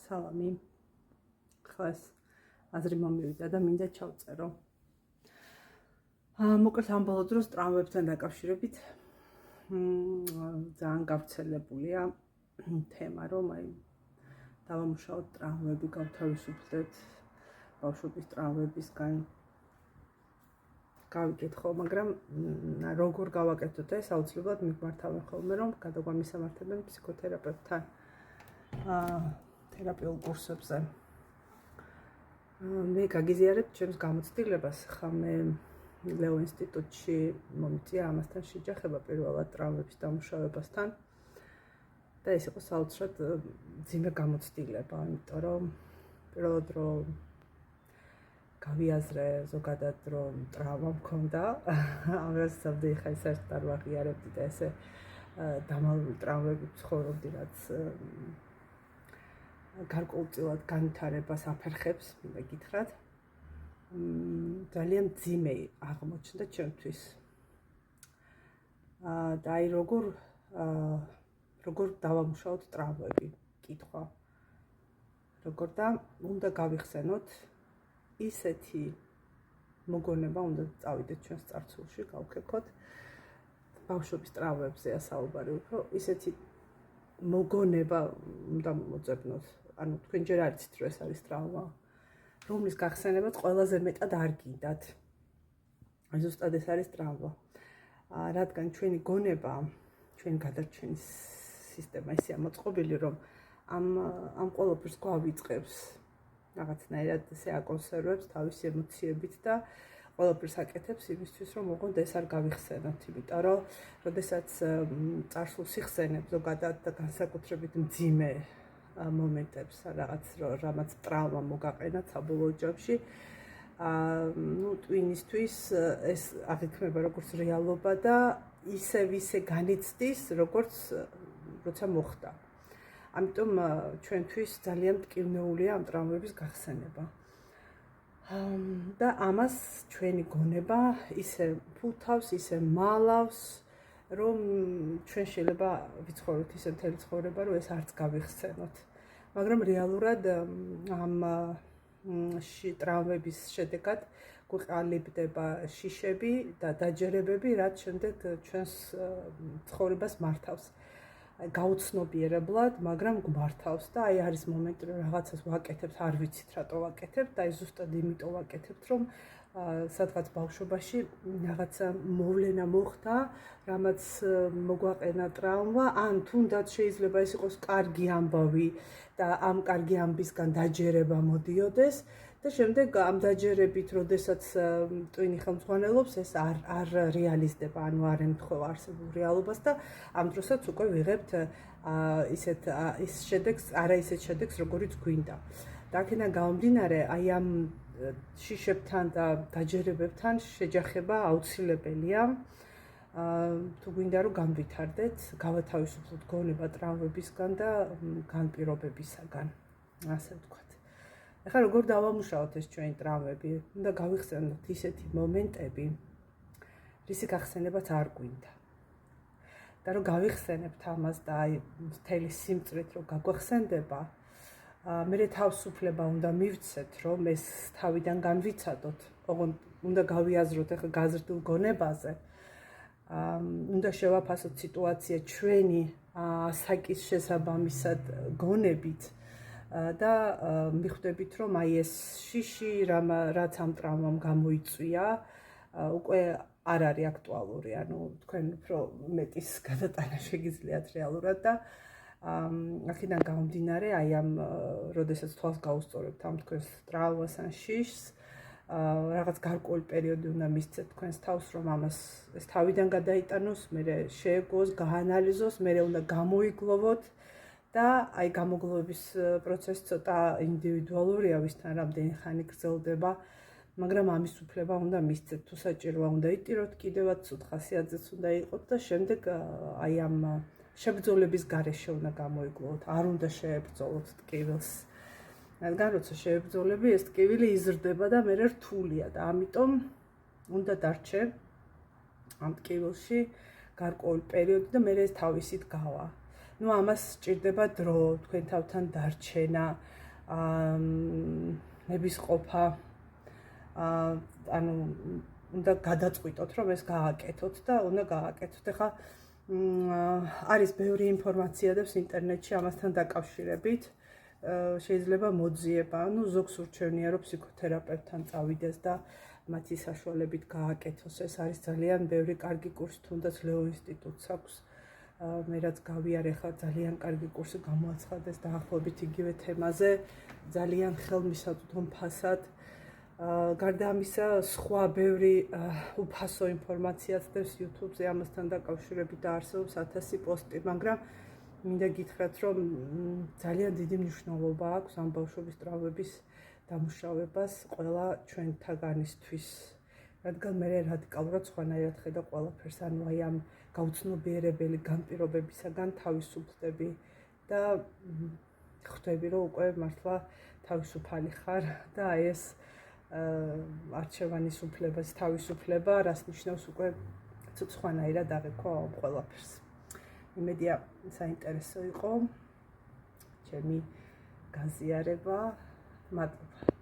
სალამი. ხას აზრი მომივიდა და მინდა ჩავწერო. მოკლედ ამ ბოლო დროს ტრავმებთან დაკავშირებით ძალიან გავრცელებულია თემა, რომ აი დავამუშავოთ ტრავმები, გავთავისუფლდეთ ბავშვობის ტრავმებისგან. გავიგეთ ხო, მაგრამ როგორ გავაკეთოთ ეს, აუცილებლად მიგმართავენ ხოლმე, რომ გადაგვამისამართებენ ფსიქოთერაპევტთან თერაპიულ კურსებზე. მე გაგიზიარებ ჩემს გამოცდილებას, ხა მე ლეო ინსტიტუტში მომიწია ამასთან შეჯახება პირველად ტრავმების დამუშავებასთან და ეს იყო საოცრად მძიმე გამოცდილება, იმიტომ რომ პირველად რომ გავიაზრე ზოგადად რომ ტრავმა მქონდა, ამას სამდე ხა საერთოდ არ ვაღიარებდი და ესე დამალული ტრავმებით ცხოვრობდი, რაც გარკვეულწილად განვითარებას აფერხებს, მინდა გითხრათ. ძალიან მძიმე აღმოჩნდა ჩემთვის. და აი როგორ დავამუშავოთ ტრავმები, კითხვა. როგორ და უნდა გავიხსენოთ ისეთი მოგონება უნდა წავიდეთ ჩვენს წარსულში, გავხერხოთ ბავშვობის ტრავმებზეა საუბარი, უფრო ისეთი მოგონება უნდა მოძებნოთ. ანუ თქვენ ჯერ არ იცით, რომ ეს არის ტრავმა, რომლის გახსენებაც ყველაზე მეტად არ გინდათ. აი ზუსტად ეს არის ტრავმა. რადგან ჩვენი გონება, ჩვენი გადარჩენის სისტემა ისეა მოწყობილი, რომ ამ ყველაფერს გვავიწყებს რაღაცნაირად ესე აკონსერვებს თავისი ემოციებით და ყველაფერს აკეთებს იმისთვის, რომ ოღონდ ეს არ გავიხსენოთ, იმიტომ რომ როდესაც წარსულს იხსენებ ზოგადად და განსაკუთრებით მძიმე მომენტებს, რამაც ტრავმა მოგაყენა საბოლოო ჯამში, ტვინისთვის ეს აღიქმება როგორც რეალობა და ისე განიცდის, როგორც როცა მოხდა. ამიტომ ჩვენთვის ძალიან მტკივნეულია ამ ტრავმების გახსენება. და ამას ჩვენი გონება ისე ფუთავს, ისე მალავს, რომ ჩვენ შეიძლება ვიცხოვროთ ისე მთელი ცხოვრება, რომ ეს არც გავიხსენოთ. მაგრამ რეალურად ამ ტრავმების შედეგად გვყალიბდება შიშები და დაჯერებები, რაც შემდეგ ჩვენს ცხოვრებას მართავს. გაუცნობიერებლად, მაგრამ გვმართავს და აი არის მომენტი, რომ რაღაცას ვაკეთებთ, არ ვიცით რატო ვაკეთებთ და აი ზუსტად იმიტომ ვაკეთებთ, რომ სადღაც ბავშვობაში რაღაცა მოვლენა მოხდა, რამაც მოგვაყენა ტრავმა, ან თუნდაც შეიძლება ეს იყოს კარგი ამბავი და ამ კარგი ამბისგან დაჯერება მოდიოდეს და შემდეგ ამ დაჯერებით, როდესაც ტვინი ხელმძღვანელობს, ეს არ რეალიზდება, ანუ არ ემთხვევა არსებულ რეალობას და ამ დროსაც უკვე ვიღებთ ის შედეგს, არა ისეთ შედეგს, როგორიც გვინდა. და აქედან გამომდინარე, აი ამ შიშებთან და დაჯერებებთან შეჯახება აუცილებელია. თუ გვინდა რომ განვითარდეთ, გავათავისუფლოთ გონება ტრავმებისგან და განპირობებისაგან, ასე ვთქვათ. ახლა როგორ დავამუშავოთ ეს ჩვენი ტრავმები? უნდა გავიხსენოთ ისეთი მომენტები, რისი გახსენებაც არ გვინდა. და რომ გავიხსენებთ ამას და აი მთელი სიმწრით რომ გაგვახსენდება, მე თავისუფლება უნდა მივცეთ, რომ ეს თავიდან განვიცადოთ, ოღონდ უნდა გავიაზროთ ახლა გაზრდილ გონებაზე. უნდა შევაფასოთ სიტუაცია ჩვენი საკის შესაბამისად გონებით და მიხვდებით, რომ აი ეს შიში, რაც ამ ტრავმამ გამოიწვია, უკვე არ არის აქტუალური, ანუ თქვენ უფრო მეტის გადატანა შეგიძლიათ რეალურად და აქედან გამომდინარე, აი ამ როდესაც თვალს გაუსწორებთ ამ თქვენს ტრავმას ან შიშს, რაღაც გარკვეული პერიოდი უნდა მისცეთ თქვენს თავს, რომ ამას ეს თავიდან გადაიტანოს, მერე შეეგოს, გაანალიზოს, მერე უნდა გამოიგლოვოთ და აი გამოგლოვების პროცესი ცოტა ინდივიდუალურია, ვისთან რამდენი ხანი გრძელდება, მაგრამ ამის უფლება უნდა მისცეთ, თუ საჭიროა უნდა იტიროთ, კიდევაც ცუდ ხასიათზეც უნდა იყოთ და შემდეგ აი ამ შებრძოლების გარეშე უნდა გამოიგლოვოთ, არ უნდა შეებრძოლოთ ტკივილს. რადგან როცა შეებრძოლები, ეს ტკივილი იზრდება და მერე რთულია და ამიტომ უნდა დარჩე ამ ტკივილში გარკვეული პერიოდი და მერე ეს თავისით გავა. ნუ ამას სჭირდება დრო, თქვენ თავთან დარჩენა, ნებისყოფა, ანუ უნდა გადაწყვიტოთ, რომ ეს გააკეთოთ და უნდა გააკეთოთ. ეხლა არის ბევრი ინფორმაცია დევს ინტერნეტში ამასთან დაკავშირებით. შეიძლება მოძიება, ანუ ზოგს ურჩევნია, რომ ფსიქოთერაპევტთან წავიდეს და მათი საშუალებით გააკეთოს. ეს არის ძალიან ბევრი კარგი კურსი, თუნდაც ლეო ინსტიტუტს აქვს. მე რაც გავიარე ხა ძალიან კარგი კურსი გამოაცხადეს დაახლოებით იგივე თემაზე, ძალიან ხელმისაწვდომ ფასად. გარდა ამისა, სხვა ბევრი უფასო ინფორმაციაც დევს YouTube-ზე ამასთან დაკავშირებით და არსებობს 1000 პოსტი, მაგრამ მინდა გითხრათ, რომ ძალიან დიდი მნიშვნელობა აქვს ამ ბავშვების ტრავმების დამუშავებას ყველა ჩვენთაგანისთვის. რადგან მე რადიკალურად სხვანაირად ხედავ ყველაფერს, ანუ აი ამ გაუცნობიერებელი განპირობებისაგან თავისუფლდები და ხვდები, რომ უკვე მართლა თავისუფალი ხარ და აი ეს არჩევანის უფლებას, თავისუფლება, რას ნიშნავს უკვე ცოტ სხვანაირად აღიქვა ამ ყველაფერს. იმედია საინტერესო იყო ჩემი გაზიარება. მადლობა.